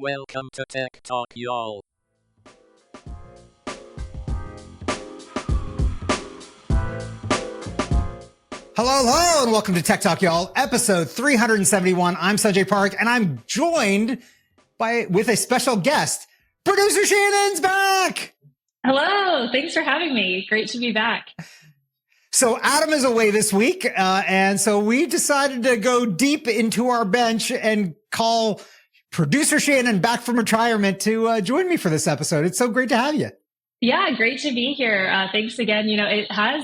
Welcome to Tech Talk, y'all. Hello, and welcome to Tech Talk, y'all. Episode 371. I'm Sanjay Park, and I'm joined with a special guest. Producer Shannon's back! Hello, thanks for having me. Great to be back. So Adam is away this week, and so we decided to go deep into our bench and call Producer Shannon back from retirement to join me for this episode. It's so great to have you. Yeah, great to be here. Thanks again. You know, it has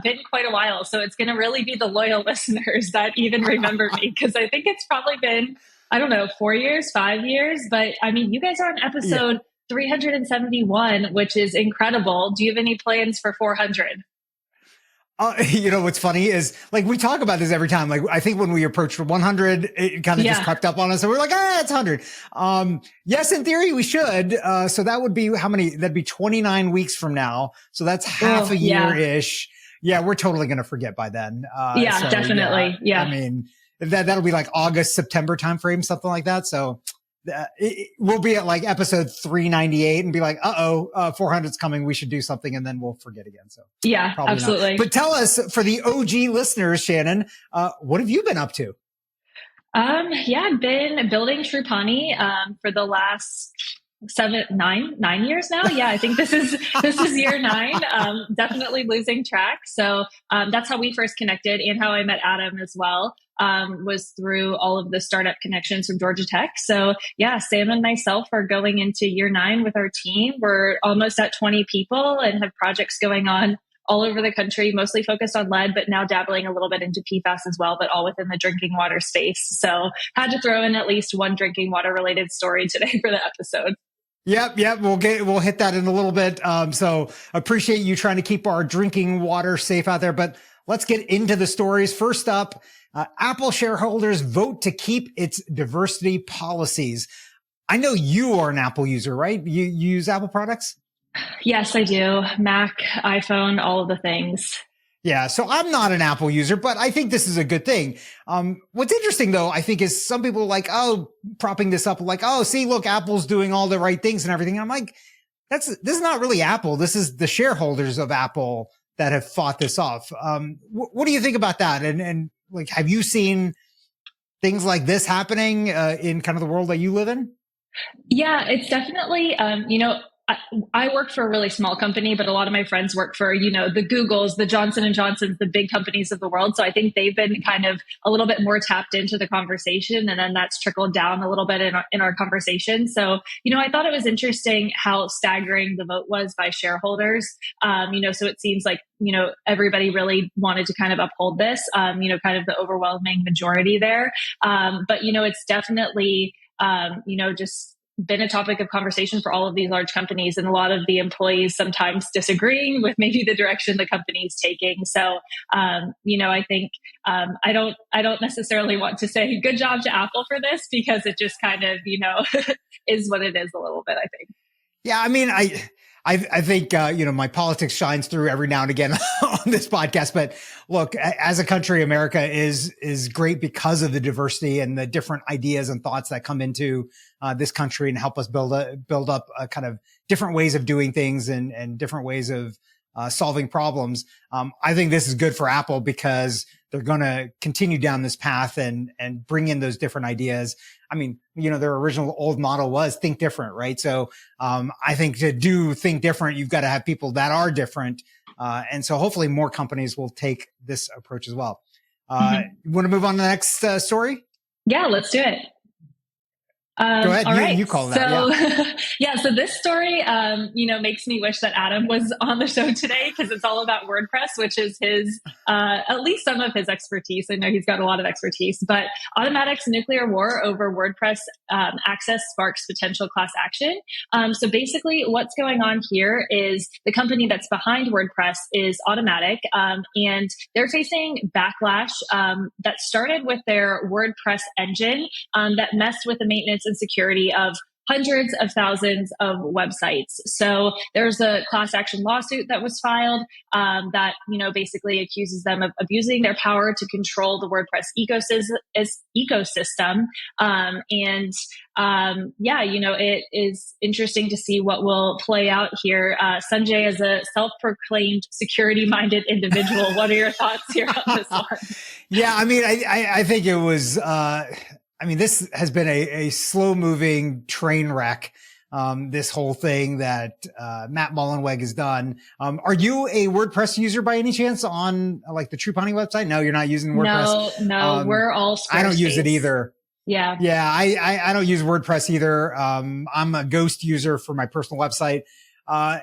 been quite a while, so it's going to really be the loyal listeners that even remember me, because I think it's probably been, 4 years, 5 years. But I mean, you guys are on episode 371, which is incredible. Do you have any plans for 400? You know, what's funny is like, we talk about this every time. Like, I think when we approached 100, it kind of just crept up on us. And we're like, it's 100. Yes, in theory, we should. So that would be how many? That'd be 29 weeks from now. So that's half a year-ish. Yeah, we're totally going to forget by then. So, definitely. Yeah. I mean, that'll be like August, September timeframe, something like that. So we'll be at like episode 398 and be like, 400's coming. We should do something. And then we'll forget again. So yeah, absolutely. Not. But tell us, for the OG listeners, Shannon, what have you been up to? I've been building Trupani for the last 9 years now. Yeah, I think this is year 9. Definitely losing track. So that's how we first connected, and how I met Adam as well. Was through all of the startup connections from Georgia Tech. So yeah, Sam and myself are going into year 9 with our team. We're almost at 20 people and have projects going on all over the country, mostly focused on lead, but now dabbling a little bit into PFAS as well, but all within the drinking water space. So had to throw in at least one drinking water related story today for the episode. Yep. We'll hit that in a little bit. So appreciate you trying to keep our drinking water safe out there, but let's get into the stories. First up, Apple shareholders vote to keep its diversity policies. I know you are an Apple user, right? You use Apple products? Yes, I do. Mac, iPhone, all of the things. Yeah. So I'm not an Apple user, but I think this is a good thing. What's interesting though, I think, is some people are like, propping this up like, see, look, Apple's doing all the right things and everything. And I'm like, this is not really Apple. This is the shareholders of Apple that have fought this off. What do you think about that? And like, have you seen things like this happening in kind of the world that you live in? Yeah, it's definitely, I work for a really small company, but a lot of my friends work for, the Googles, the Johnson and Johnsons, the big companies of the world. So I think they've been kind of a little bit more tapped into the conversation, and then that's trickled down a little bit in our conversation. So, I thought it was interesting how staggering the vote was by shareholders. So it seems like, everybody really wanted to kind of uphold this, kind of the overwhelming majority there. But, it's definitely, just been a topic of conversation for all of these large companies, and a lot of the employees sometimes disagreeing with maybe the direction the company is taking. So, I think I don't necessarily want to say good job to Apple for this, because it just kind of, is what it is a little bit, I think. Yeah. I mean, I think, my politics shines through every now and again on this podcast, but look, as a country, America is great because of the diversity and the different ideas and thoughts that come into this country and help us build up a kind of different ways of doing things and different ways of solving problems. I think this is good for Apple because they're going to continue down this path and bring in those different ideas. I mean, their original old model was think different, right? So, I think to think different, you've got to have people that are different. And so hopefully more companies will take this approach as well. You want to move on to the next story? Yeah, let's do it. Go ahead. All right. You call that. So, so this story, makes me wish that Adam was on the show today, because it's all about WordPress, which is his, at least some of his expertise. I know he's got a lot of expertise, but Automatic's nuclear war over WordPress access sparks potential class action. So basically what's going on here is the company that's behind WordPress is Automatic, and they're facing backlash that started with their WordPress engine that messed with the maintenance and security of hundreds of thousands of websites. So there's a class action lawsuit that was filed that basically accuses them of abusing their power to control the WordPress ecosystem. It is interesting to see what will play out here. Sanjay, as a self-proclaimed security-minded individual, what are your thoughts here on this one? Yeah, I mean, I think it was. This has been a slow-moving train wreck. This whole thing that Matt Mullenweg has done. Are you a WordPress user by any chance on like the Trupani website? No, you're not using WordPress. No, we're all Squarespace. I don't use it either. Yeah. Yeah. I don't use WordPress either. I'm a Ghost user for my personal website. I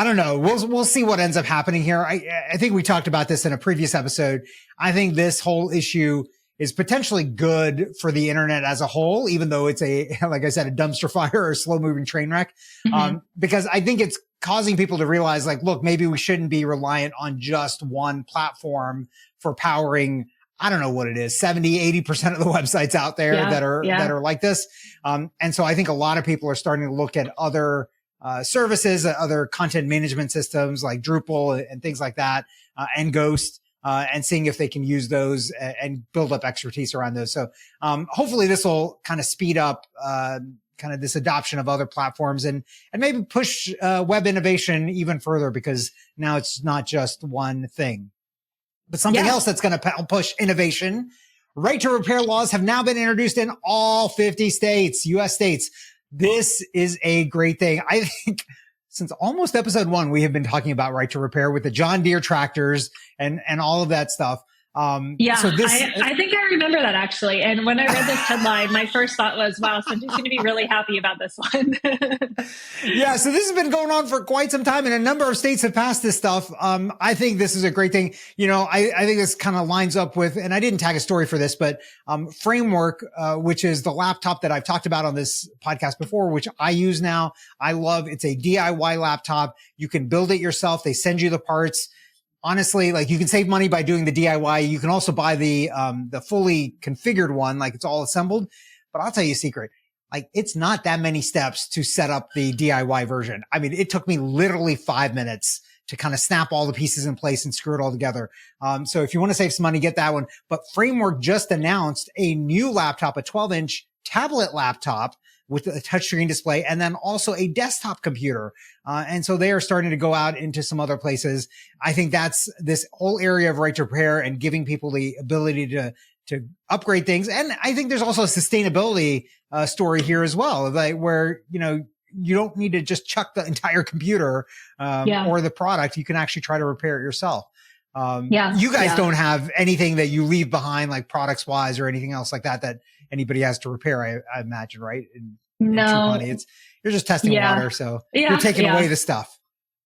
don't know. We'll see what ends up happening here. I think we talked about this in a previous episode. I think this whole issue is potentially good for the internet as a whole, even though it's like I said, a dumpster fire or a slow moving train wreck. Mm-hmm. Because I think it's causing people to realize like, look, maybe we shouldn't be reliant on just one platform for powering, I don't know what it is, 70, 80% of the websites out there that are like this. And so I think a lot of people are starting to look at other services, other content management systems like Drupal and things like that, and Ghost, and seeing if they can use those and build up expertise around those. So, hopefully this will kind of speed up, kind of this adoption of other platforms and maybe push, web innovation even further, because now it's not just one thing. But something else that's going to push innovation. Right to repair laws have now been introduced in all 50 states, U.S. states. This is a great thing. I think since almost episode 1, we have been talking about right to repair with the John Deere tractors and all of that stuff. So I think I remember that actually. And when I read this headline, my first thought was, wow, Sanjay's going to be really happy about this one. Yeah. So this has been going on for quite some time and a number of states have passed this stuff. I think this is a great thing. I think this kind of lines up with, and I didn't tag a story for this, but, Framework, which is the laptop that I've talked about on this podcast before, which I use now. I love, it's a DIY laptop. You can build it yourself. They send you the parts. Honestly, like you can save money by doing the DIY. You can also buy the fully configured one, like it's all assembled. But I'll tell you a secret. Like it's not that many steps to set up the DIY version. I mean, it took me literally 5 minutes to kind of snap all the pieces in place and screw it all together. So if you want to save some money, get that one. But Framework just announced a new laptop, a 12-inch tablet laptop with a touchscreen display, and then also a desktop computer. And so they are starting to go out into some other places. I think that's this whole area of right to repair and giving people the ability to upgrade things. And I think there's also a sustainability story here as well, like where, you don't need to just chuck the entire computer or the product. You can actually try to repair it yourself. You guys don't have anything that you leave behind, like products wise or anything else like that anybody has to repair, I imagine, right? No, you're just testing water. So you're taking away the stuff.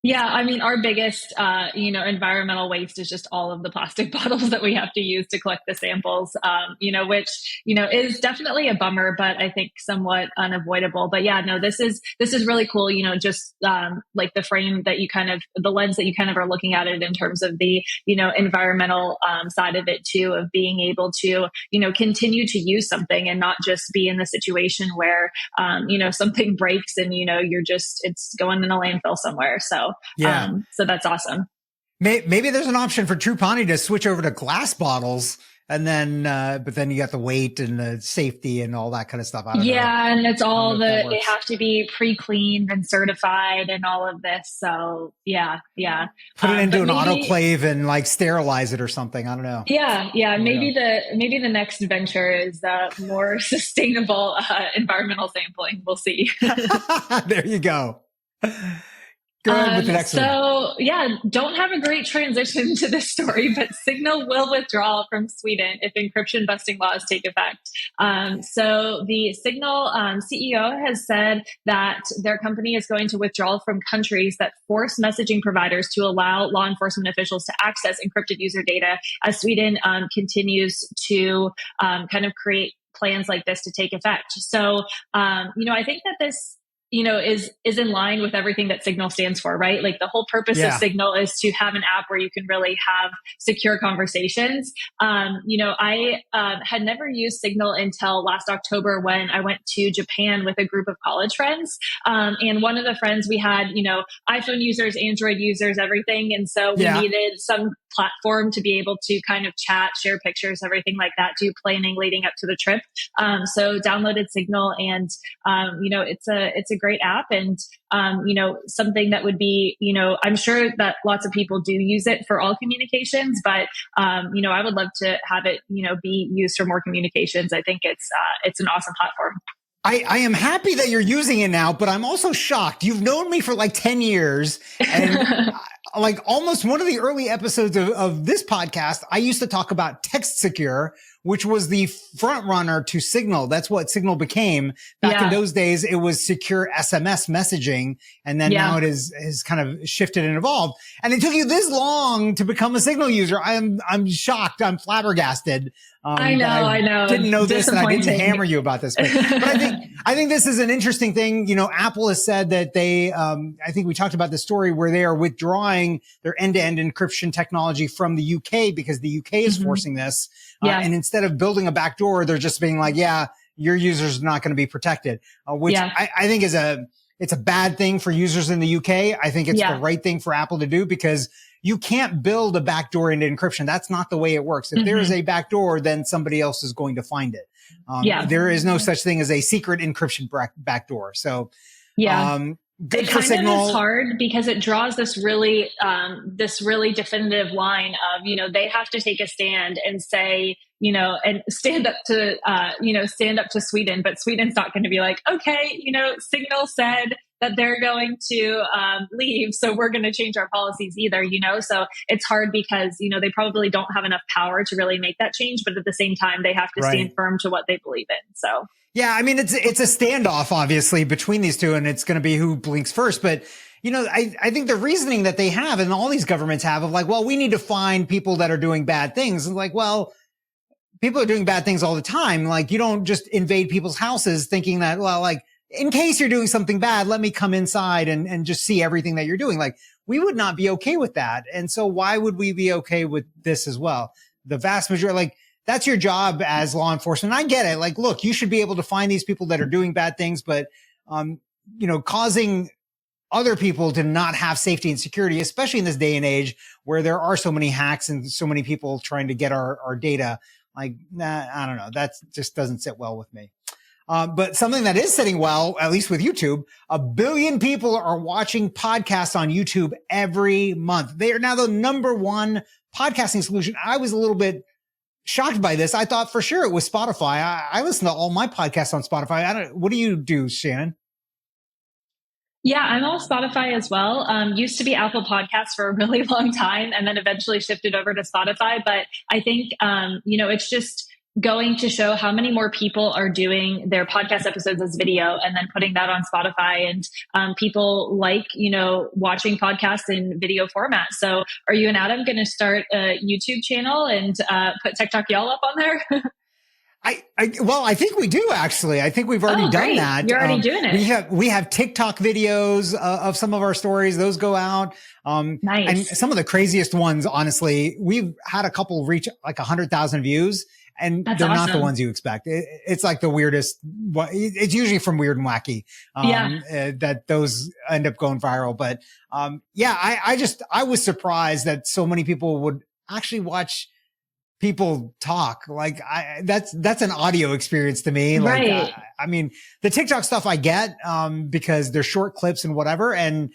Yeah, I mean, our biggest, environmental waste is just all of the plastic bottles that we have to use to collect the samples, which, is definitely a bummer, but I think somewhat unavoidable. But yeah, no, this is really cool, just like the frame that the lens that you kind of are looking at it in terms of the, environmental side of it too, of being able to, continue to use something and not just be in the situation where, something breaks and, it's going in a landfill somewhere. So so that's awesome. Maybe there's an option for Trupani to switch over to glass bottles, and then, but then you got the weight and the safety and all that kind of stuff. I don't know. And it's all they have to be pre-cleaned and certified and all of this. So yeah. Put it into an autoclave and like sterilize it or something. I don't know. Yeah. Maybe the next venture is more sustainable one sampling. We'll see. There you go. Go ahead with the next one. Don't have a great transition to this story, but Signal will withdraw from Sweden if encryption busting laws take effect. So the Signal CEO has said that their company is going to withdraw from countries that force messaging providers to allow law enforcement officials to access encrypted user data as Sweden continues to kind of create plans like this to take effect. So, I think that this is in line with everything that Signal stands for, right? Like the whole purpose of Yeah. Signal is to have an app where you can really have secure conversations. I had never used Signal until last October when I went to Japan with a group of college friends. And one of the friends we had, iPhone users, Android users, everything. And so we Yeah. needed some platform to be able to kind of chat, share pictures, everything like that, do planning leading up to the trip. So downloaded Signal, and it's a great app, and something that would be, I'm sure that lots of people do use it for all communications, but I would love to have it, be used for more communications. I think it's an awesome platform. I am happy that you're using it now, but I'm also shocked. You've known me for like 10 years, and like almost one of the early episodes of this podcast, I used to talk about Text Secure, which was the front runner to Signal. That's what Signal became. Back in those days, it was secure SMS messaging. And then now it is kind of shifted and evolved. And it took you this long to become a Signal user. I'm shocked. I'm flabbergasted. I know. Didn't know this, and I didn't hammer you about this. But I think this is an interesting thing. Apple has said that they, I think we talked about the story where they are withdrawing their end-to-end encryption technology from the UK because the UK is forcing this. And instead of building a backdoor, they're just being like, your users are not going to be protected, which I think it's a bad thing for users in the UK. I think it's the right thing for Apple to do, because you can't build a backdoor into encryption. That's not the way it works. If there is a backdoor, then somebody else is going to find it. There is no such thing as a secret encryption backdoor. So, good for Signal. It's hard because it draws this really definitive line of, they have to take a stand and say, and stand up to Sweden, but Sweden's not going to be like, okay, Signal said that they're going to leave, so we're going to change our policies either, So it's hard because, they probably don't have enough power to really make that change, but at the same time, they have to stand firm to what they believe in. So. Yeah, I mean, it's a standoff, obviously, between these two, and it's going to be who blinks first. But, I think the reasoning that they have, and all these governments have, of like, well, we need to find people that are doing bad things. And like, well, people are doing bad things all the time. Like, you don't just invade people's houses thinking that, well, like, in case you're doing something bad, let me come inside and just see everything that you're doing. Like, we would not be okay with that. And so why would we be okay with this as well? The vast majority, like, that's your job as law enforcement. I get it. Like, look, you should be able to find these people that are doing bad things, but, causing other people to not have safety and security, especially in this day and age where there are so many hacks and so many people trying to get our data. Like, I don't know. That just doesn't sit well with me. But something that is sitting well, at least with YouTube, 1 billion people are watching podcasts on YouTube every month. They are now the #1 podcasting solution. I was a little bit shocked by this. I thought for sure it was Spotify. I listen to all my podcasts on Spotify. What do you do, Shannon? Yeah, I'm all Spotify as well. Used to be Apple Podcasts for a really long time, and then eventually shifted over to Spotify. But I think, it's just going to show how many more people are doing their podcast episodes as video and then putting that on Spotify. And people like, watching podcasts in video format. So are you and Adam going to start a YouTube channel and put TikTok Y'all up on there? I think we do, actually. I think we've already done that. You're already doing it. We have TikTok videos of some of our stories. Those go out. Nice. And some of the craziest ones, honestly, we've had a couple reach like 100,000 views. And they're not the ones you expect. It's like the weirdest. It's usually from Weird and Wacky that those end up going viral. But I was surprised that so many people would actually watch people talk. Like that's an audio experience to me. Like, I mean, the TikTok stuff I get, because they're short clips and whatever. And,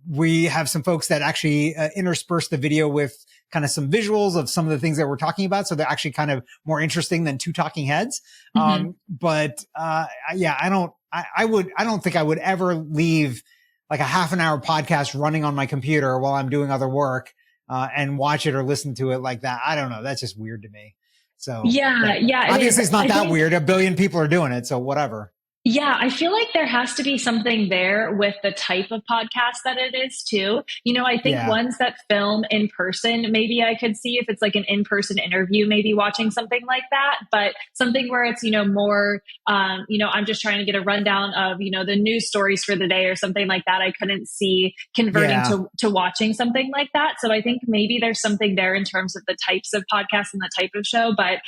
we have some folks that actually intersperse the video with kind of some visuals of some of the things that we're talking about. So they're actually kind of more interesting than two talking heads. I don't think I would ever leave like a half an hour podcast running on my computer while I'm doing other work, and watch it or listen to it like that. I don't know. That's just weird to me. So obviously it's not that weird. 1 billion people are doing it. So whatever. Yeah, I feel like there has to be something there with the type of podcast that it is too. I think Yeah. ones that film in person, maybe I could see if it's like an in-person interview, maybe watching something like that, but something where it's, more, I'm just trying to get a rundown of, the news stories for the day or something like that. I couldn't see converting Yeah. to watching something like that. So I think maybe there's something there in terms of the types of podcasts and the type of show, but,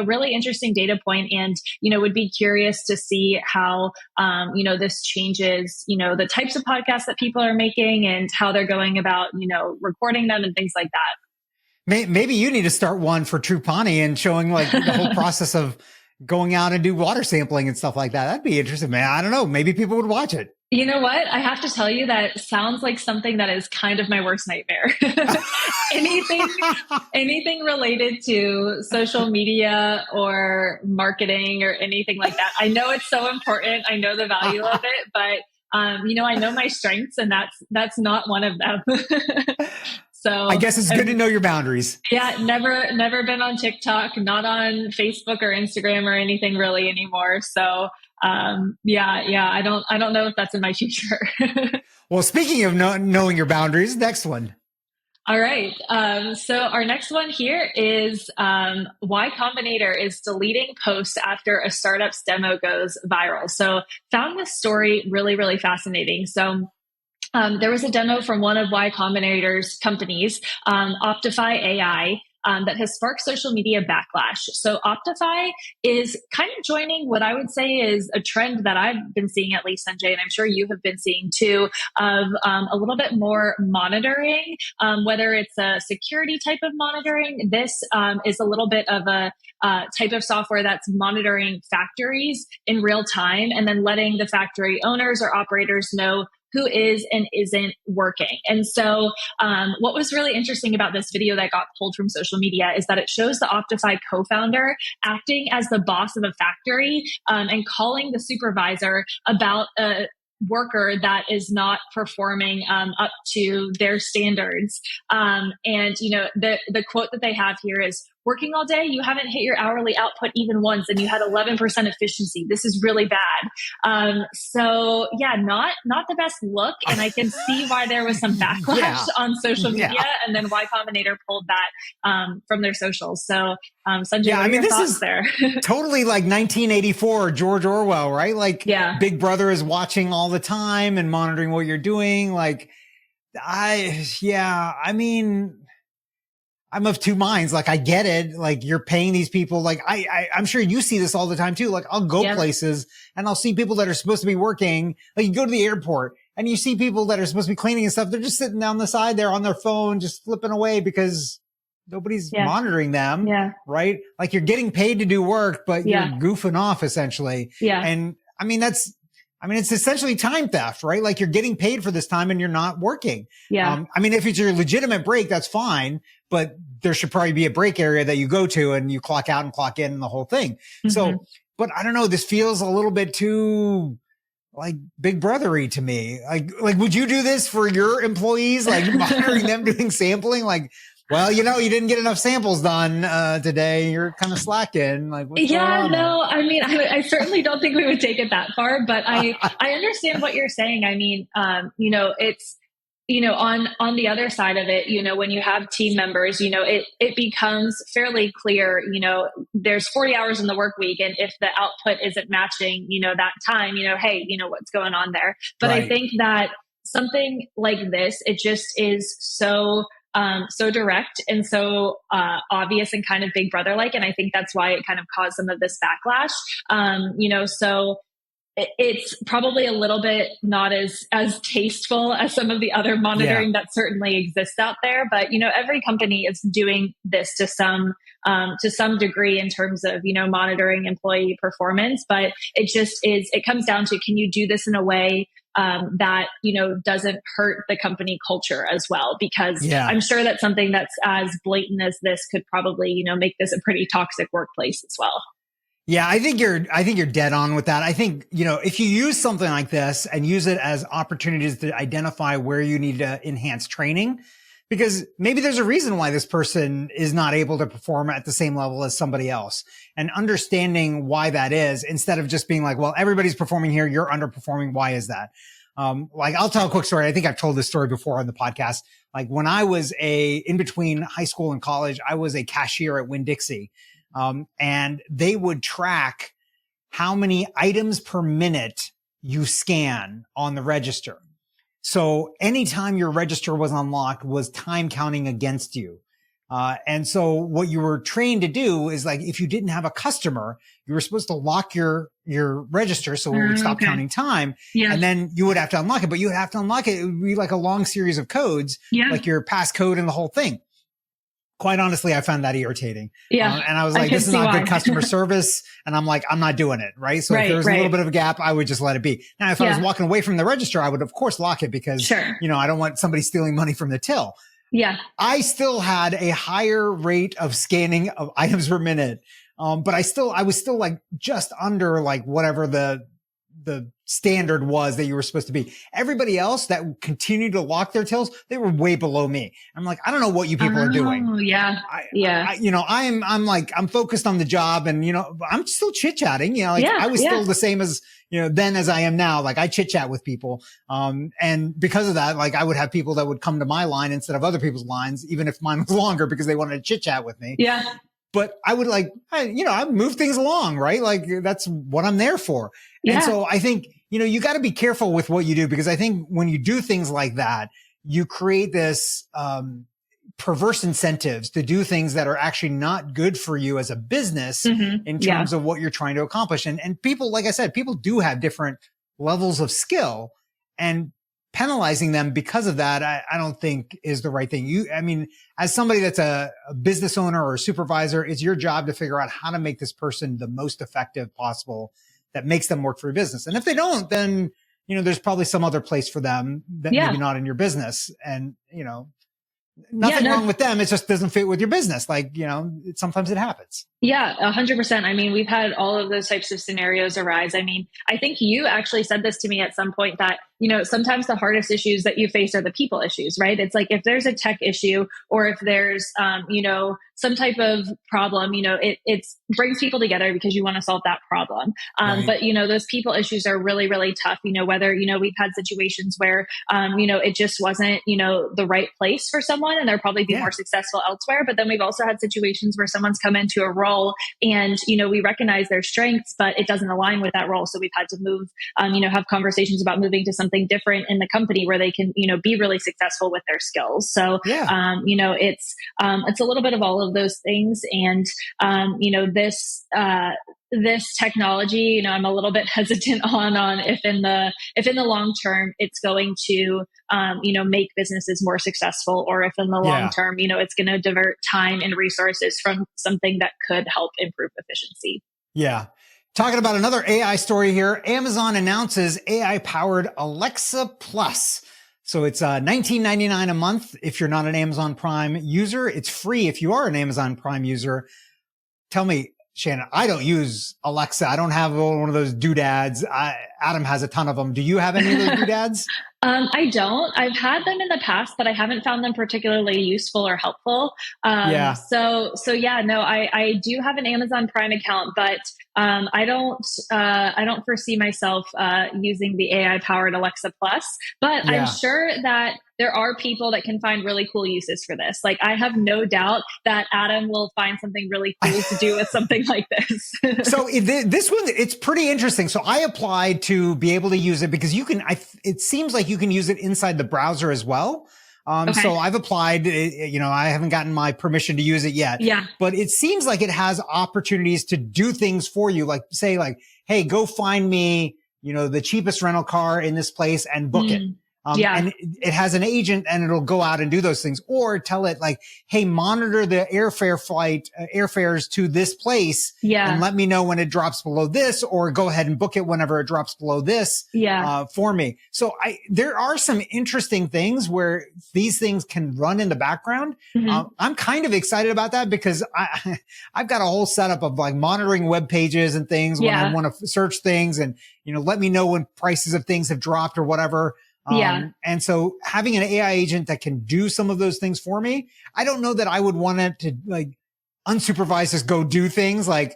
really interesting data point, and, would be curious to see how this changes the types of podcasts that people are making and how they're going about recording them and things like that. Maybe you need to start one for Trupani and showing like the whole process of going out and do water sampling and stuff like that. That'd be interesting, man. I don't know. Maybe people would watch it. You know what? I have to tell you that sounds like something that is kind of my worst nightmare. anything related to social media or marketing or anything like that. I know it's so important. I know the value of it, but I know my strengths, and that's not one of them. So I guess it's good to know your boundaries. Yeah, never been on TikTok, not on Facebook or Instagram or anything really anymore. So I don't know if that's in my future. Well, speaking of knowing your boundaries, next one. All right. So our next one here is Y Combinator is deleting posts after a startup's demo goes viral. So found this story really, really fascinating. So there was a demo from one of Y Combinator's companies, Optify AI, that has sparked social media backlash. So Optify is kind of joining what I would say is a trend that I've been seeing, at least, Sanjay, and I'm sure you have been seeing too, of a little bit more monitoring, whether it's a security type of monitoring. This is a little bit of a type of software that's monitoring factories in real time and then letting the factory owners or operators know who is and isn't working. And so what was really interesting about this video that got pulled from social media is that it shows the Optify co-founder acting as the boss of a factory and calling the supervisor about a worker that is not performing up to their standards. The quote that they have here is, "Working all day, you haven't hit your hourly output even once, and you had 11% efficiency. This is really bad." So yeah, not the best look, and I can see why there was some backlash on social media, and then Y Combinator pulled that from their socials. So Sanjay, what are your thoughts there? Totally like 1984, George Orwell, right? Like Big Brother is watching all the time and monitoring what you're doing. Like I'm of two minds. Like, I get it. Like, you're paying these people. Like, I'm sure you see this all the time too. Like, I'll go places and I'll see people that are supposed to be working. Like, you go to the airport and you see people that are supposed to be cleaning and stuff. They're just sitting down the side there on their phone, just flipping away because nobody's monitoring them. Yeah. Right. Like, you're getting paid to do work, but you're goofing off essentially. Yeah. And it's essentially time theft, right? Like, you're getting paid for this time and you're not working. Yeah. If it's your legitimate break, that's fine, but there should probably be a break area that you go to and you clock out and clock in and the whole thing. Mm-hmm. So, but I don't know, this feels a little bit too like Big Brothery to me. Like, would you do this for your employees? Like, monitoring them doing sampling? Like, well, you didn't get enough samples done today. You're kind of slacking. Like, what's going on? No, I certainly don't think we would take it that far, but I understand what you're saying. It's, on the other side of it, when you have team members, it becomes fairly clear, there's 40 hours in the work week. And if the output isn't matching, that time, hey, what's going on there. But right. I think that something like this, it just is so direct and so obvious and kind of Big Brother-like. And I think that's why it kind of caused some of this backlash. So it's probably a little bit not as tasteful as some of the other monitoring that certainly exists out there. But, every company is doing this to some degree in terms of, monitoring employee performance. But it comes down to, can you do this in a way that, doesn't hurt the company culture as well? Because I'm sure that something that's as blatant as this could probably, make this a pretty toxic workplace as well. Yeah, I think you're dead on with that. I think, if you use something like this and use it as opportunities to identify where you need to enhance training, because maybe there's a reason why this person is not able to perform at the same level as somebody else, and understanding why that is, instead of just being like, well, everybody's performing here, you're underperforming. Why is that? Like, I'll tell a quick story. I think I've told this story before on the podcast. Like, when I was in between high school and college, I was a cashier at Winn-Dixie. And they would track how many items per minute you scan on the register. So anytime your register was unlocked was time counting against you. And so what you were trained to do is, like, if you didn't have a customer, you were supposed to lock your register so it would stop counting time. Yeah. And then you would have to unlock it, but you would have to unlock it. It would be like a long series of codes, like your passcode and the whole thing. Quite honestly, I found that irritating. Yeah. And I was like, this is not good customer service. And I'm like, I'm not doing it. Right. So if there was a little bit of a gap, I would just let it be. Now, if I was walking away from the register, I would of course lock it, because, you know, I don't want somebody stealing money from the till. Yeah. I still had a higher rate of scanning of items per minute. But I was still like just under like whatever the standard was that you were supposed to be. Everybody else that continued to lock their tills, they were way below me. I'm like, I don't know what you people are doing. Oh, yeah. You know, I'm focused on the job, and, you know, I'm still chit chatting, you know, like I was still the same as, you know, then as I am now. Like, I chit chat with people. And because of that, like, I would have people that would come to my line instead of other people's lines, even if mine was longer, because they wanted to chit chat with me. Yeah. But I would I move things along, right? Like, that's what I'm there for. And so I think, you know, you got to be careful with what you do, because I think when you do things like that, you create this, perverse incentives to do things that are actually not good for you as a business in terms of what you're trying to accomplish. And people, like I said, people do have different levels of skill, and penalizing them because of that, I don't think is the right thing. I mean, as somebody that's a business owner or a supervisor, it's your job to figure out how to make this person the most effective possible that makes them work for your business. And if they don't, then, you know, there's probably some other place for them that maybe not in your business. And, you know, nothing wrong with them. It just doesn't fit with your business. Like, you know, sometimes it happens. Yeah, 100%. I mean, we've had all of those types of scenarios arise. I mean, I think you actually said this to me at some point, that, you know, sometimes the hardest issues that you face are the people issues, right? It's like, if there's a tech issue, or if there's, you know, some type of problem, you know, it brings people together because you want to solve that problem. But, you know, those people issues are really, really tough, you know, whether, you know, we've had situations where, you know, it just wasn't, you know, the right place for someone, and they'll probably be more successful elsewhere. But then we've also had situations where someone's come into a role, and, you know, we recognize their strengths, but it doesn't align with that role. So we've had to move, you know, have conversations about moving to something different in the company where they can, you know, be really successful with their skills. So, you know, it's a little bit of all of those things. And, you know, this technology, you know, I'm a little bit hesitant on if in the long term it's going to, you know, make businesses more successful, or if in the long term, you know, it's going to divert time and resources from something that could help improve efficiency. Yeah. Talking about another AI story here. Amazon announces AI powered Alexa Plus. So it's $19.99 a month if you're not an Amazon Prime user. It's free if you are an Amazon Prime user. Tell me, Shannon, I don't use Alexa. I don't have one of those doodads. Adam has a ton of them. Do you have any of those doodads? I don't. I've had them in the past, but I haven't found them particularly useful or helpful. So yeah, no, I do have an Amazon Prime account, but I don't foresee myself using the AI powered Alexa Plus. But I'm sure that there are people that can find really cool uses for this. Like, I have no doubt that Adam will find something really cool to do with something like this. So this one, it's pretty interesting. So I applied to be able to use it because it seems like you can use it inside the browser as well. So I've applied, you know, I haven't gotten my permission to use it yet, but it seems like it has opportunities to do things for you. Like, say, like, hey, go find me, you know, the cheapest rental car in this place and book it. And it has an agent, and it'll go out and do those things, or tell it like, hey, monitor the airfares to this place and let me know when it drops below this, or go ahead and book it whenever it drops below this for me. So there are some interesting things where these things can run in the background. I'm kind of excited about that because I've got a whole setup of like monitoring web pages and things when I want to search things, and, you know, let me know when prices of things have dropped or whatever. Yeah. And so having an AI agent that can do some of those things for me, I don't know that I would want it to like unsupervised just go do things like,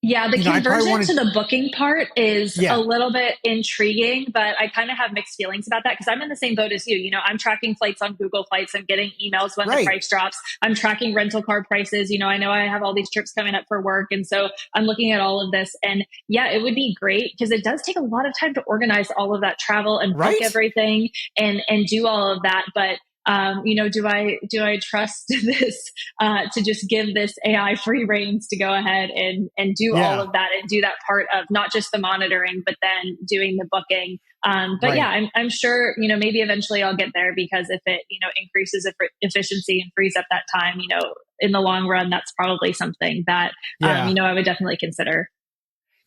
Yeah, the I probably conversion wanted, to the booking part is a yeah, little bit intriguing, but I kind of have mixed feelings about that because I'm in the same boat as you. I'm tracking flights on Google Flights. I'm getting emails when the right. price drops. I'm tracking rental car prices. I know I have all these trips coming up for work. And so I'm looking at all of this. And yeah, it would be great because it does take a lot of time to organize all of that travel and book Right. everything and do all of that. But do I trust this to just give this AI free reins to go ahead and do all Yeah. of that and do that part of not just the monitoring, but then doing the booking. But yeah, Right. I'm sure, maybe eventually I'll get there because if it, increases efficiency and frees up that time, in the long run, that's probably something that, Yeah. I would definitely consider.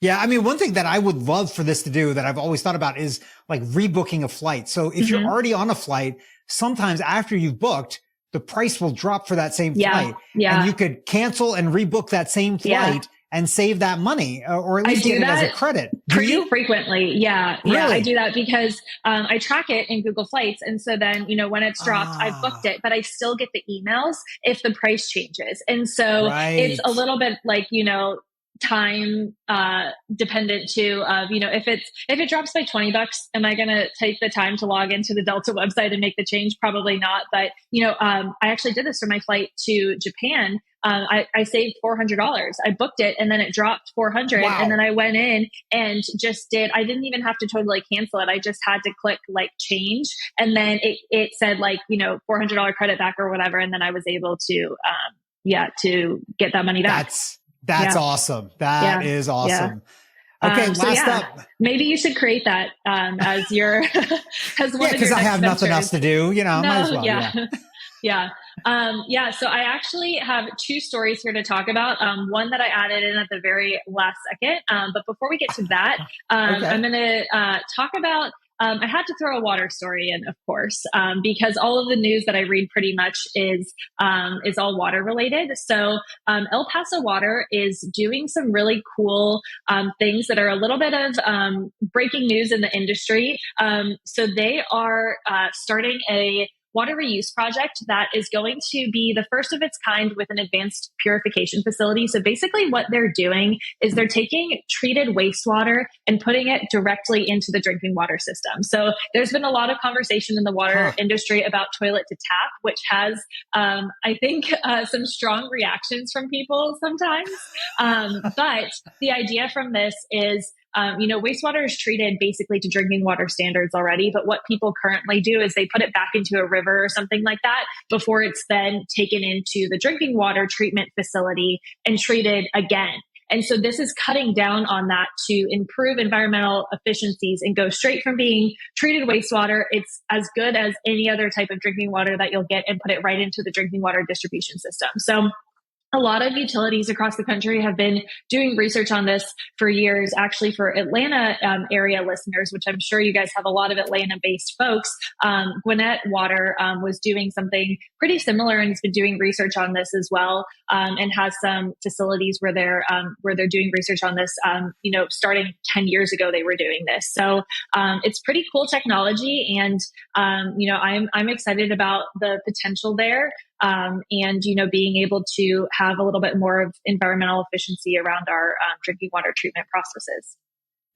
Yeah. I mean, one thing that I would love for this to do that I've always thought about is like rebooking a flight. So if you're Mhm. already on a flight, sometimes after you've booked, the price will drop for that same Yeah. flight Yeah. and you could cancel and rebook that same Yeah. flight and save that money or at I least do get it as a that credit. Do pretty you? frequently. Yeah. Yeah. I Really? do that because I track it in Google Flights. And so then, when it's dropped, I've booked Ah, it, but I still get the emails if the price changes. And so it's right. a little bit like, time dependent too of if it drops by $20, am I going to take the time to log into the Delta website and make the change? Probably not. But I actually did this for my flight to Japan. I saved $400. I booked it and then it dropped 400. And then Wow. I went in and I didn't even have to totally cancel it. I just had to click like change. And then it said like, $400 credit back or whatever. And then I was able to, to get that money back. That's Yeah. awesome. That Yeah. is Yeah. awesome. Okay. So Last yeah, up. maybe you should create that as your as Yeah. one of Cause your I next have nothing else ventures. to do. Might as No, well. yeah. Yeah. Yeah. Yeah. So I actually have two stories here to talk about. One that I added in at the very last second. But before we get to that, I'm Okay. going to talk about. I had to throw a water story in, of course, because all of the news that I read pretty much is all water related. So El Paso Water is doing some really cool things that are a little bit of breaking news in the industry. So they are starting a water reuse project that is going to be the first of its kind with an advanced purification facility. So basically what they're doing is they're taking treated wastewater and putting it directly into the drinking water system. So there's been a lot of conversation in the water Huh. industry about toilet to tap, which has, I think, some strong reactions from people sometimes. But the idea from this is wastewater is treated basically to drinking water standards already. But what people currently do is they put it back into a river or something like that before it's then taken into the drinking water treatment facility and treated again. And so this is cutting down on that to improve environmental efficiencies and go straight from being treated wastewater. It's as good as any other type of drinking water that you'll get and put it right into the drinking water distribution system. So a lot of utilities across the country have been doing research on this for years. Actually, for Atlanta area listeners, which I'm sure you guys have a lot of Atlanta-based folks, Gwinnett Water was doing something pretty similar and has been doing research on this as well, and has some facilities where they're doing research on this. Starting 10 years ago, they were doing this, so it's pretty cool technology, and I'm excited about the potential there. And being able to have a little bit more of environmental efficiency around our drinking water treatment processes.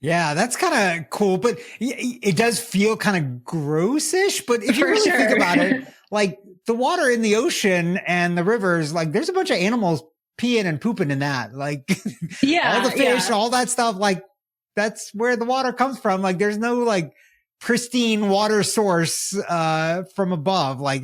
Yeah, that's kind of cool, but it does feel kind of grossish. But if you For really think sure. about it, like the water in the ocean and the rivers, like there's a bunch of animals peeing and pooping in that, like Yeah, all the fish, yeah. all that stuff. Like that's where the water comes from. Like there's no like pristine water source from above. Like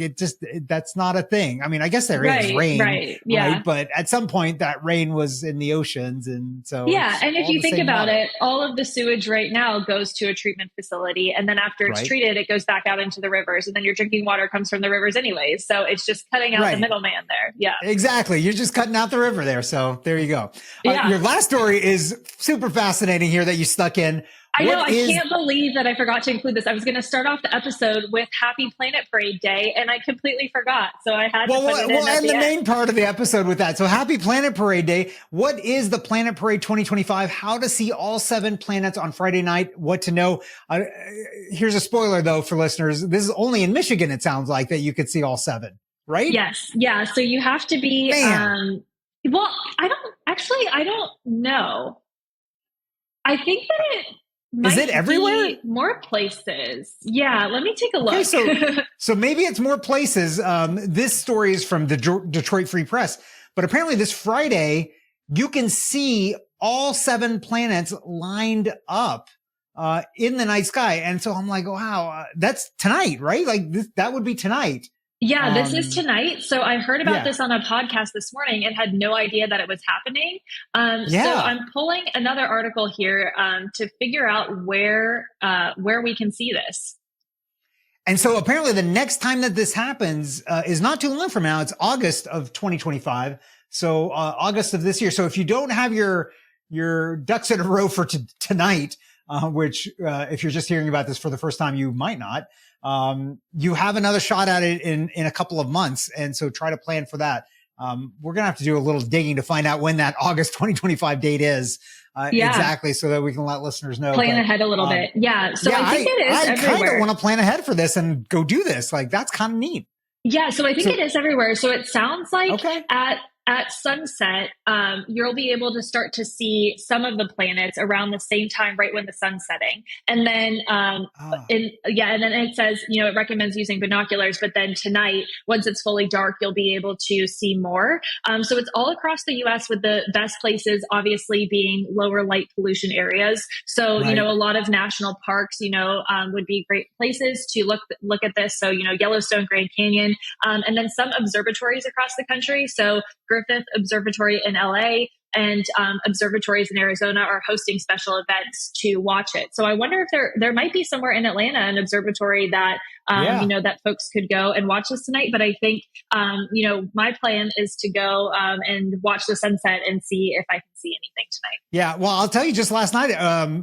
that's not a thing. I mean, I guess there is rain, Right, yeah. right? But at some point that rain was in the oceans, and so Yeah, it's and if all you the think same about water, it, all of the sewage right now goes to a treatment facility, and then after it's right? treated, it goes back out into the rivers, and then your drinking water comes from the rivers anyways. So it's just cutting out the Right. middleman there. Yeah. Exactly. You're just cutting out the river there. So there you go. Yeah. Your last story is super fascinating here that you stuck in. I know. What I is can't believe that I forgot to include this. I was going to start off the episode with Happy Planet Parade Day, and I completely forgot. So I had to put it in We'll at end the the end. main part of the episode with that. So happy Planet Parade Day. What is the Planet Parade 2025? How to see all 7 planets on Friday night. What to know. Here's a spoiler though for listeners. This is only in Michigan. It sounds like that you could see all 7, right? Yes. Yeah. So you have to be, Man. well, I don't know. I think that it Is might it everywhere? be more places. Yeah. Let me take a look. Okay, so maybe it's more places. This story is from the Detroit Free Press, but apparently this Friday you can see all 7 planets lined up in the night sky, and so I'm like, wow, that's tonight, right? Like that would be tonight. Yeah, this is tonight. So I heard about Yeah. this on a podcast this morning and had no idea that it was happening. So Yeah. I'm pulling another article here to figure out where we can see this. And so apparently the next time that this happens is not too long from now. It's August of 2025. So August of this year. So if you don't have your ducks in a row for tonight, which if you're just hearing about this for the first time, you might not. You have another shot at it in a couple of months. And so try to plan for that. We're going to have to do a little digging to find out when that August 2025 date is. Exactly. So that we can let listeners know. Plan ahead a little bit. Yeah. So I think it is everywhere. I kind of want to plan ahead for this and go do this. Like that's kind of neat. Yeah. So I think it is everywhere. So it sounds like okay. at sunset, you'll be able to start to see some of the planets around the same time, right when the sun's setting. And then, and then it says, it recommends using binoculars, but then tonight, once it's fully dark, you'll be able to see more. So it's all across the US, with the best places obviously being lower light pollution areas. So, right. A lot of national parks, would be great places to look at this. So, Yellowstone, Grand Canyon, and then some observatories across the country. So Griffith Observatory in LA and observatories in Arizona are hosting special events to watch it. So I wonder if there might be somewhere in Atlanta an observatory that that folks could go and watch this tonight. But I think my plan is to go and watch the sunset and see if I can see anything tonight. Yeah, well, I'll tell you, just last night,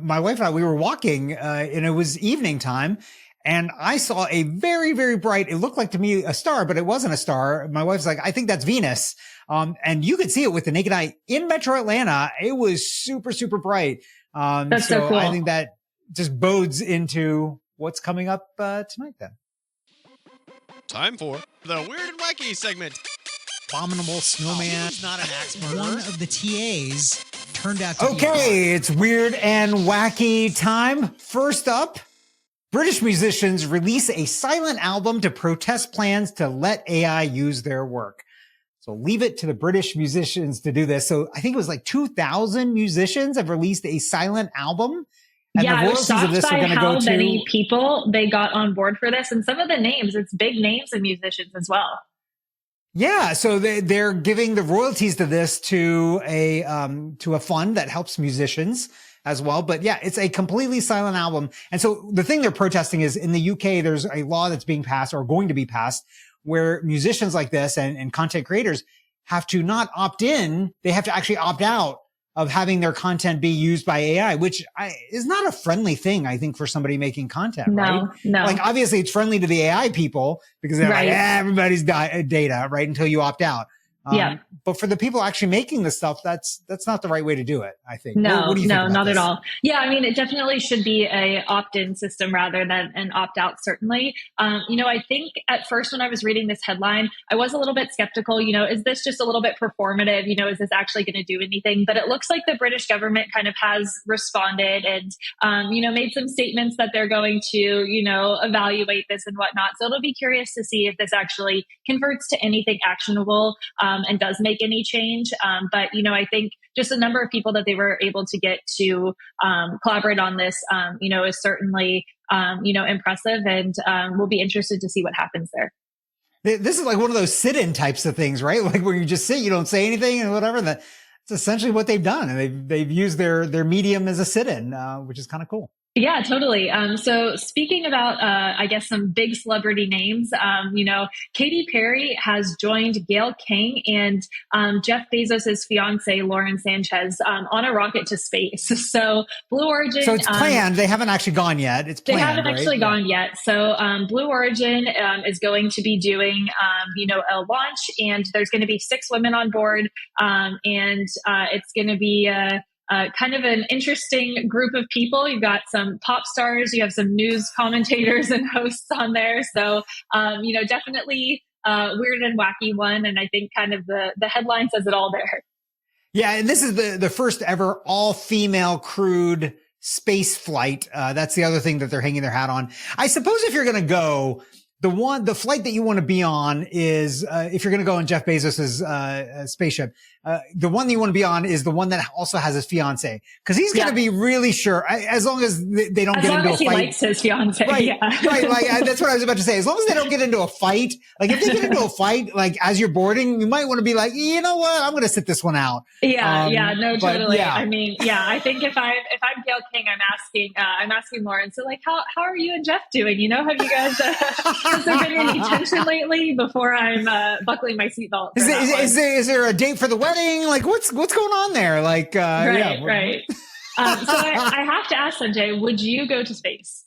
my wife and I, we were walking, and it was evening time. And I saw a very, very bright, it looked like to me a star, but it wasn't a star. My wife's like, I think that's Venus. And you could see it with the naked eye in Metro Atlanta. It was super, super bright. That's so cool. I think that just bodes into what's coming up tonight then. Time for the Weird and Wacky segment. Abominable snowman. He's not an axe murderer. One of the TAs turned out to be Okay, it's Weird and Wacky time. First up, British musicians release a silent album to protest plans to let AI use their work. So leave it to the British musicians to do this. So I think it was like 2,000 musicians have released a silent album. And yeah, the royalties of this are going to go to many people they got on board for this, and some of the names, it's big names of musicians as well. Yeah, so they're giving the royalties to this to a fund that helps musicians as well. But yeah, it's a completely silent album. And so the thing they're protesting is in the UK, there's a law that's being passed or going to be passed where musicians like this and content creators have to not opt in. They have to actually opt out of having their content be used by AI, which is not a friendly thing, I think, for somebody making content, right? No. Like, obviously, it's friendly to the AI people because they're like, everybody's data, right? Until you opt out. But for the people actually making the stuff, that's not the right way to do it, I think. What do you think about not this? at all. Yeah, I mean, it definitely should be a opt-in system rather than an opt-out, certainly. I think at first when I was reading this headline, I was a little bit skeptical, is this just a little bit performative? Is this actually going to do anything? But it looks like the British government kind of has responded and, made some statements that they're going to, evaluate this and whatnot. So it'll be curious to see if this actually converts to anything actionable and does make any change. But I think just the number of people that they were able to get to collaborate on this, is certainly, impressive. And we'll be interested to see what happens there. This is like one of those sit-in types of things, right? Like where you just sit, you don't say anything and whatever. That's essentially what they've done. And they've used their medium as a sit-in, which is kind of cool. Yeah, totally. So speaking about, I guess some big celebrity names, Katy Perry has joined Gail King and Jeff Bezos's fiance Lauren Sanchez on a rocket to space. So Blue So Origin, it's planned. They haven't actually gone yet. It's they planned, haven't right? actually Yeah. gone yet. So Blue Origin is going to be doing, a launch, and there's going to be 6 women on board, and it's going to be kind of an interesting group of people. You've got some pop stars, you have some news commentators and hosts on there. So, definitely weird and wacky one, and I think kind of the headline says it all there. Yeah, and this is the first ever all female crewed space flight. That's the other thing that they're hanging their hat on. I suppose if you're going to go, the flight that you want to be on is, if you're going to go on Jeff Bezos's, spaceship, the one that you want to be on is the one that also has his fiance. Cause he's going to be really sure, as long as they don't get into a fight. As long as he likes his fiance. Right. Yeah. Right. Like, that's what I was about to say. As long as they don't get into a fight, like if they get into a fight, like as you're boarding, you might want to be like, you know what? I'm going to sit this one out. No, totally. Yeah. I mean, I think if I'm Gail King, I'm asking Lauren. So, like, how are you and Jeff doing? Have you guys? Has there been any tension lately? Before I'm buckling my seatbelt. Is there a date for the wedding? Like, what's going on there? Like, right. So I have to ask Sanjay, would you go to space?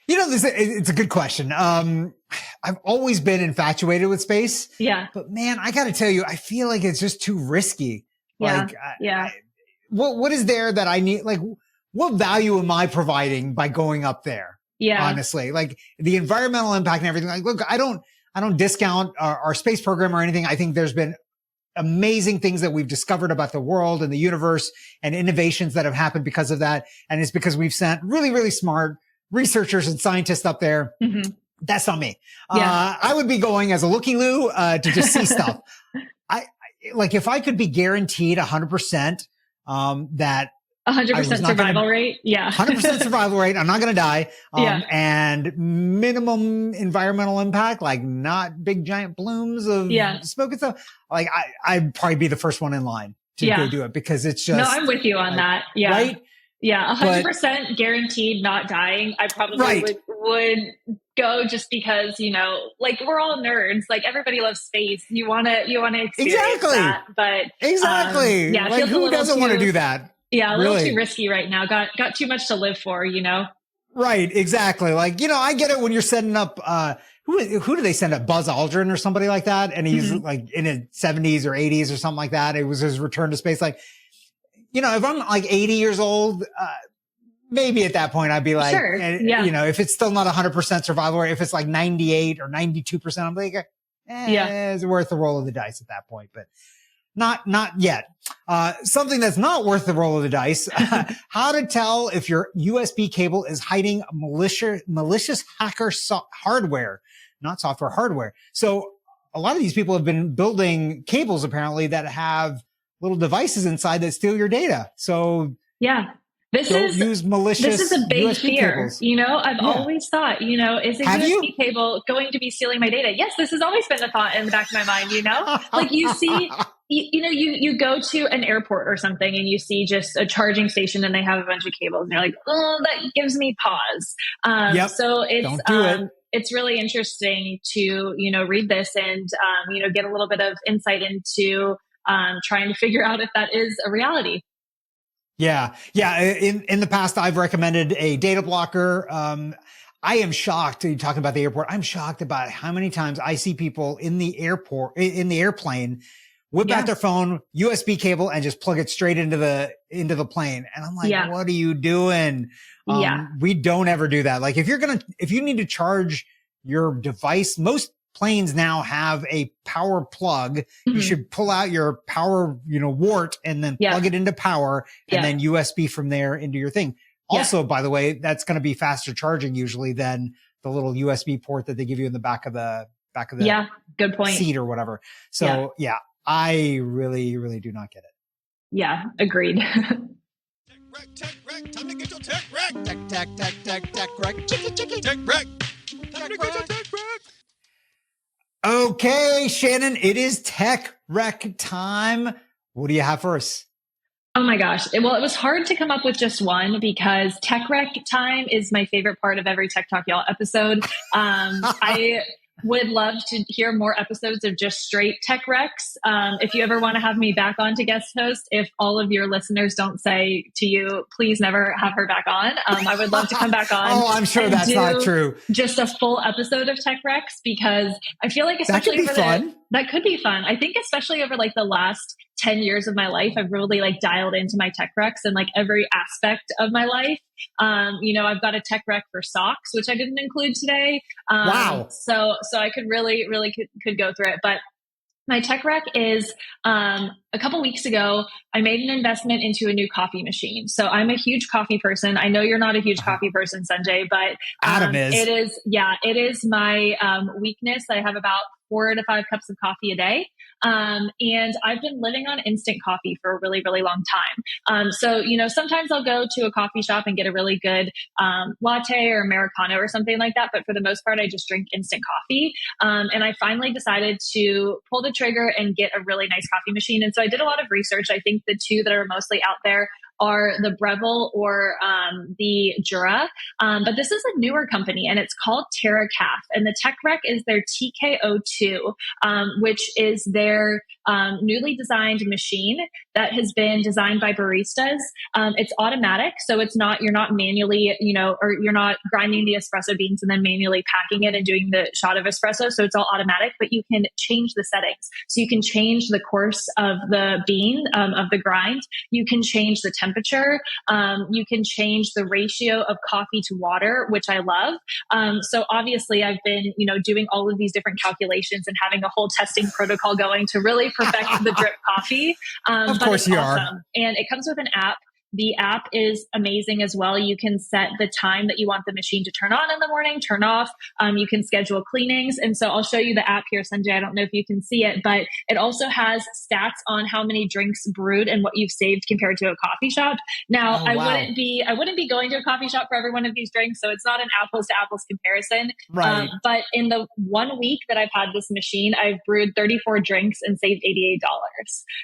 It's a good question. I've always been infatuated with space. Yeah. But man, I got to tell you, I feel like it's just too risky. Yeah. Like, what is there that I need? Like, what value am I providing by going up there? Yeah. Honestly, like the environmental impact and everything. Like, look, I don't discount our space program or anything. I think there's been amazing things that we've discovered about the world and the universe and innovations that have happened because of that. And it's because we've sent really, really smart researchers and scientists up there. Mm-hmm. That's not me. Yeah. I would be going as a looky-loo, to just see stuff. Like if I could be guaranteed 100%, that 100% survival rate. Yeah. 100% survival rate. I'm not going to die. And minimum environmental impact, like not big giant plumes of smoke and stuff. Like I'd probably be the first one in line to go do it because it's just. No, I'm with you on that. Yeah. Right. Yeah. 100% guaranteed not dying. I probably would go just because, like we're all nerds. Like everybody loves space. You want to experience that. But like who doesn't want to do that? Yeah, a little too risky right now. Got too much to live for, Right, exactly. Like, I get it when you're setting up, who do they send up? Buzz Aldrin or somebody like that? And he's like in his 70s or 80s or something like that. It was his return to space. Like, if I'm like 80 years old, maybe at that point I'd be like, if it's still not 100% survival rate, if it's like 98 or 92%, I'm like, it's worth the roll of the dice at that point. But not yet. Something that's not worth the roll of the dice. How to tell if your USB cable is hiding malicious hacker hardware, not software, hardware. So a lot of these people have been building cables apparently that have little devices inside that steal your data. So This is a big USB fear. cables. I've always thought, is a USB cable going to be stealing my data? Yes, this has always been the thought in the back of my mind, like you see, you go to an airport or something and you see just a charging station and they have a bunch of cables and you're like, oh, that gives me pause. So it's really interesting to, read this and, get a little bit of insight into, trying to figure out if that is a reality. Yeah. In the past, I've recommended a data blocker. I am shocked. You're talking about the airport. I'm shocked about how many times I see people in the airplane, whip out their phone, USB cable, and just plug it straight into the plane. And I'm like, what are you doing? We don't ever do that. Like if you need to charge your device, most planes now have a power plug. You should pull out your power, wart and then plug it into power and then USB from there into your thing. Also, by the way, that's going to be faster charging usually than the little USB port that they give you in the back of the good point. Seat or whatever. So I really, really do not get it. Yeah, agreed. Tech wreck, time to get your tech wreck. Tech wreck. Chicky. Tech wreck. Time to get your tech wreck. Okay, Shannon, it is tech wreck time. What do you have for us? Oh my gosh. Well, it was hard to come up with just one because tech rec time is my favorite part of every Tech Talk Y'all episode. I would love to hear more episodes of just straight tech recs. If you ever want to have me back on to guest host, if all of your listeners don't say to you, please never have her back on, I would love to come back on. Oh, I'm sure that's not true. Just a full episode of tech recs because I feel like especially that could be fun. I think especially over like the last 10 years of my life, I've really like dialed into my tech recs and like every aspect of my life. I've got a tech rec for socks, which I didn't include today. Wow. So I could really could go through it. But my tech rec is a couple weeks ago, I made an investment into a new coffee machine. So I'm a huge coffee person. I know you're not a huge coffee person, Sanjay, but Adam is. It is my weakness. I have about 4 to 5 cups of coffee a day. And I've been living on instant coffee for a really, really long time. So, sometimes I'll go to a coffee shop and get a really good latte or Americano or something like that. But for the most part, I just drink instant coffee. And I finally decided to pull the trigger and get a really nice coffee machine. And so I did a lot of research. I think the two that are mostly out there are the Breville or the Jura. But this is a newer company and it's called TerraCaf. And the tech rec is their TKO2, which is their newly designed machine that has been designed by baristas. It's automatic. So you're not manually, or you're not grinding the espresso beans and then manually packing it and doing the shot of espresso. So it's all automatic, but you can change the settings. So you can change the course of the bean, of the grind. You can change the temperature. You can change the ratio of coffee to water, which I love. So obviously I've been, doing all of these different calculations and having a whole testing protocol going to really perfect the drip coffee. Of course you are. And it comes with an app. The app is amazing as well. You can set the time that you want the machine to turn on in the morning, turn off. You can schedule cleanings. And so I'll show you the app here, Sanjay. I don't know if you can see it, but it also has stats on how many drinks brewed and what you've saved compared to a coffee shop. Now, I wouldn't be going to a coffee shop for every one of these drinks. So it's not an apples to apples comparison. Right. But in the 1 week that I've had this machine, I've brewed 34 drinks and saved $88.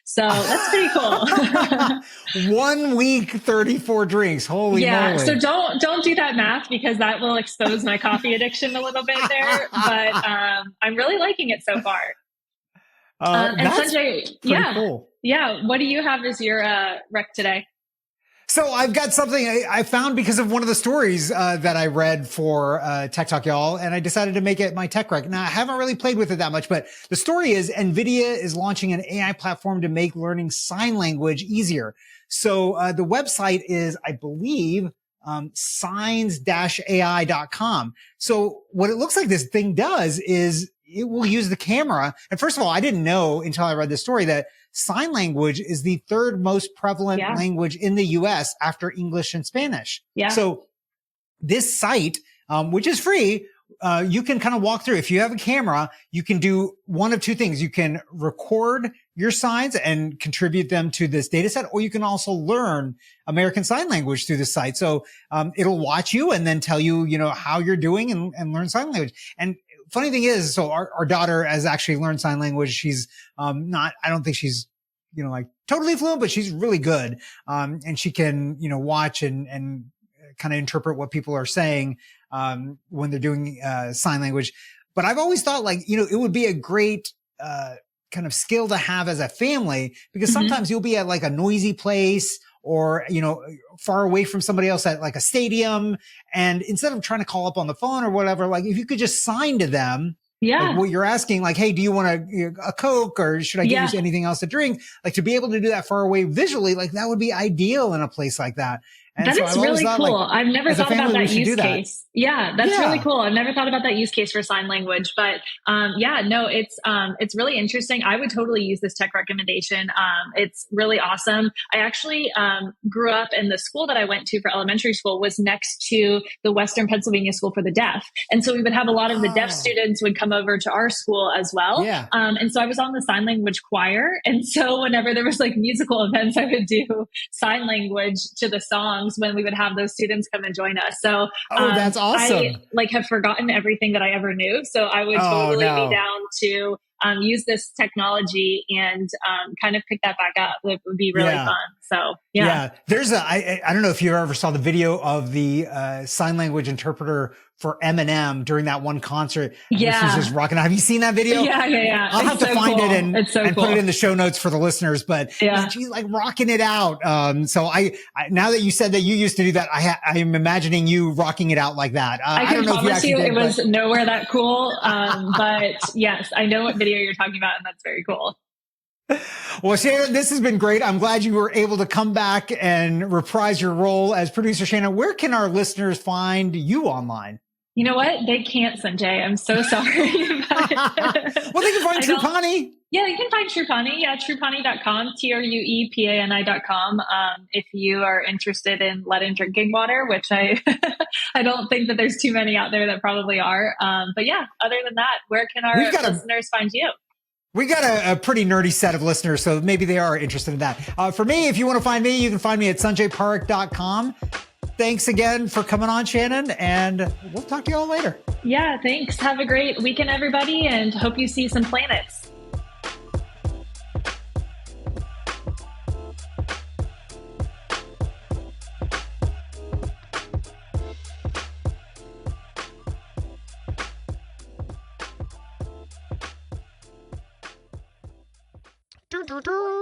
So that's pretty cool. 1 week, 34 drinks. Holy moly. So don't do that math because that will expose my coffee addiction a little bit there. But I'm really liking it so far. And that's Sanjay, cool. Yeah. What do you have as your rec today? So I've got something I found because of one of the stories that I read for Tech Talk Y'all, and I decided to make it my tech rec. Now, I haven't really played with it that much, but the story is NVIDIA is launching an AI platform to make learning sign language easier. So the website is, I believe, signs-ai.com. So what it looks like this thing does is it will use the camera. And first of all, I didn't know until I read this story that sign language is the third most prevalent language in the US after English and Spanish. Yeah. So this site, which is free, you can kind of walk through. If you have a camera, you can do one of two things. You can record your signs and contribute them to this data set, or you can also learn American Sign Language through the site. So it'll watch you and then tell you, how you're doing and learn sign language. And funny thing is, so our daughter has actually learned sign language. She's I don't think she's, like totally fluent, but she's really good. And she can, watch and kind of interpret what people are saying when they're doing sign language. But I've always thought it would be a great kind of skill to have as a family, because sometimes you'll be at like a noisy place or, far away from somebody else at like a stadium. And instead of trying to call up on the phone or whatever, like if you could just sign to them, like what you're asking, like, hey, do you want a Coke or should I give you anything else to drink? Like to be able to do that far away visually, like that would be ideal in a place like that. And that is really cool. I've never thought about that use case. Yeah, that's really cool. I've never thought about that use case for sign language, but it's really interesting. I would totally use this tech recommendation. It's really awesome. I actually grew up in the school that I went to for elementary school was next to the Western Pennsylvania School for the Deaf. And so we would have a lot of the deaf students would come over to our school as well. Yeah. And so I was on the sign language choir. And so whenever there was like musical events, I would do sign language to the song when we would have those students come and join us. So that's awesome. I have forgotten everything that I ever knew. So I would totally be down to use this technology and kind of pick that back up. It would be really Yeah. fun. So yeah. There's I don't know if you ever saw the video of the sign language interpreter for Eminem during that one concert. Yeah. She's just rocking out. Have you seen that video? Yeah. I'll have to find it and cool. put it in the show notes for the listeners. But yeah, she's like rocking it out. So I now that you said that you used to do that, I am imagining you rocking it out like that. I don't know if you actually did, it was nowhere that cool. But yes, I know what video you're talking about, and that's very cool. Well, Shannon, this has been great. I'm glad you were able to come back and reprise your role as producer. Shannon, where can our listeners find you online? You know what? They can't, Sanjay. I'm so sorry. Well, they can find Trupani. Yeah, you can find Trupani. Yeah, trupani.com, TRUEPANI.com. If you are interested in lead in drinking water, which I don't think that there's too many out there that probably are. But yeah, other than that, where can our listeners find you? We got a pretty nerdy set of listeners, so maybe they are interested in that. For me, if you want to find me, you can find me at sanjayparekh.com. Thanks again for coming on, Shannon, and we'll talk to you all later. Yeah, thanks. Have a great weekend, everybody, and hope you see some planets. Do, do, do.